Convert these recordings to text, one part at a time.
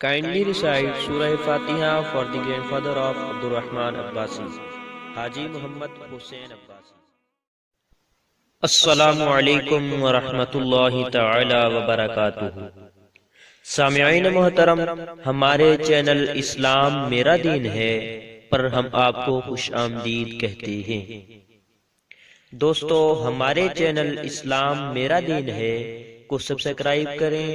Kindly recite Surah Fatiha for the grandfather of Abdurrahman Abbasi, Haji Muhammad Hussain Abbasi. Assalamu alaikum wa rahmatullahi ta'ala wa barakatuhu. سامعین محترم، ہمارے channel اسلام میرا دین ہے پر ہم آپ کو خوش آمدید کہتے ہیں۔ دوستو، ہمارے چینل اسلام میرا دین ہے کو سبسکرائب کریں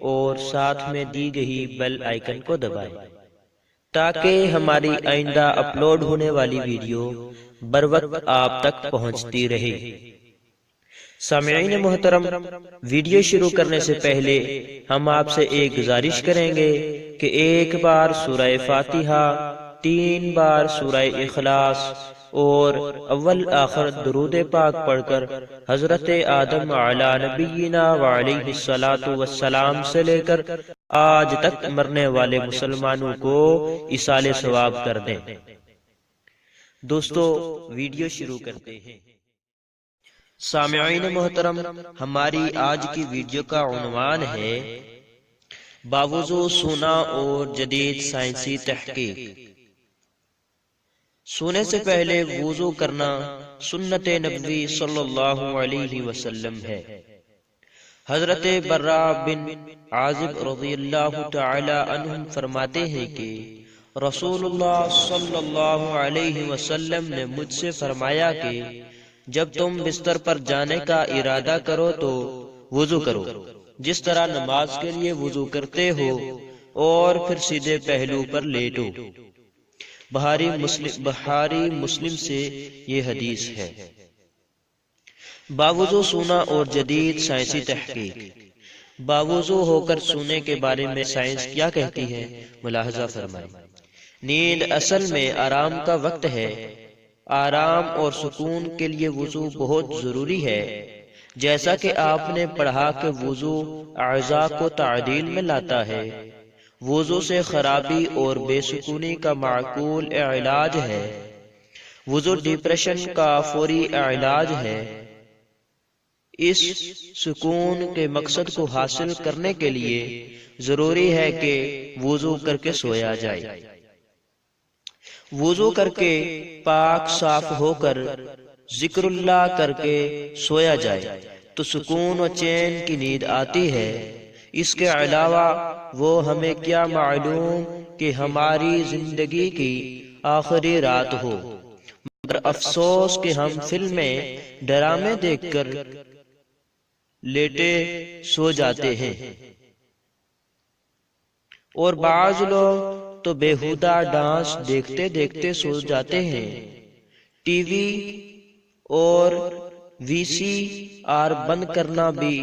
اور ساتھ میں دی گئی بیل آئیکن کو دبائیں تاکہ ہماری آئندہ اپلوڈ ہونے والی ویڈیو بروقت آپ تک پہنچتی رہے۔ سامعین محترم، ویڈیو شروع کرنے سے پہلے ہم آپ سے ایک گزارش کریں گے کہ ایک بار سورہ فاتحہ، 3 بار سورہ اخلاص اور اول آخر درود پاک پڑھ کر حضرت آدم علی نبینا وعلیہ الصلاۃ والسلام سے لے کر آج تک مرنے والے مسلمانوں کو ایصال ثواب کر دیں۔ دوستو، ویڈیو شروع کرتے ہیں۔ سامعین محترم، ہماری آج کی ویڈیو کا عنوان ہے باوضو سونا اور جدید سائنسی تحقیق۔ سونے سے پہلے وضو کرنا سنت نبوی صلی اللہ علیہ وسلم ہے۔ حضرت برا بن عازب رضی اللہ تعالی عنہ فرماتے ہیں کہ رسول اللہ صلی اللہ علیہ وسلم نے مجھ سے فرمایا کہ جب تم بستر پر جانے کا ارادہ کرو تو وضو کرو، جس طرح نماز کے لیے وضو کرتے ہو، اور پھر سیدھے پہلو پر لیٹو۔ بخاری مسلم سے یہ حدیث ہے۔ باوضو سونا اور جدید سائنسی تحقیق۔ باوضو ہو کر سونے کے بارے میں سائنس کیا کہتی ہے، ملاحظہ فرمائیں۔ نیند اصل میں آرام کا وقت ہے۔ آرام اور سکون کے لیے وضو بہت ضروری ہے۔ جیسا کہ آپ نے پڑھا کہ وضو اعضاء کو تعدیل میں لاتا ہے۔ وضو سے خرابی اور بے سکونی کا معقول علاج ہے۔ وضو ڈپریشن کا فوری علاج ہے۔ اس سکون کے مقصد کو حاصل کرنے کے لیے ضروری ہے کہ وضو کر کے سویا جائے۔ وضو کر کے پاک صاف ہو کر ذکر اللہ کر کے سویا جائے تو سکون و چین کی نیند آتی ہے۔ اس کے علاوہ وہ ہمیں کیا معلوم کہ ہماری زندگی کی آخری رات ہو، مگر افسوس کہ ہم فلمیں ڈرامے دیکھ کر لیٹے سو جاتے ہیں، اور بعض لوگ تو بےہودہ ڈانس دیکھتے دیکھتے سو جاتے ہیں۔ ٹی وی اور VCR بند کرنا بھی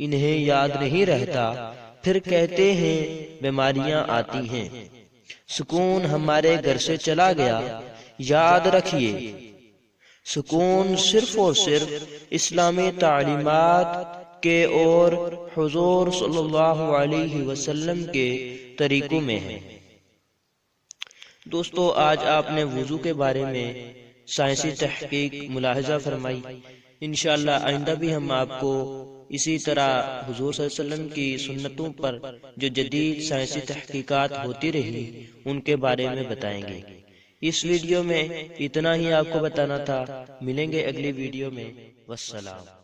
انہیں یاد نہیں رہتا، پھر کہتے ہیں بیماریاں آتی ہیں۔ سکون ہمارے گھر سے چلا گیا۔ یاد رکھیے، سکون صرف اور صرف اسلامی تعلیمات کے اور حضور صلی اللہ علیہ وسلم کے طریقوں میں ہے۔ دوستو، آج آپ نے وضو کے بارے میں سائنسی تحقیق ملاحظہ فرمائی۔ انشاءاللہ آئندہ بھی ہم آپ کو اسی طرح حضور صلی اللہ علیہ وسلم کی سنتوں پر جو جدید سائنسی تحقیقات ہوتی رہی ان کے بارے میں بتائیں گے۔ اس ویڈیو میں اتنا ہی آپ کو بتانا تھا۔ ملیں گے اگلی ویڈیو میں۔ والسلام۔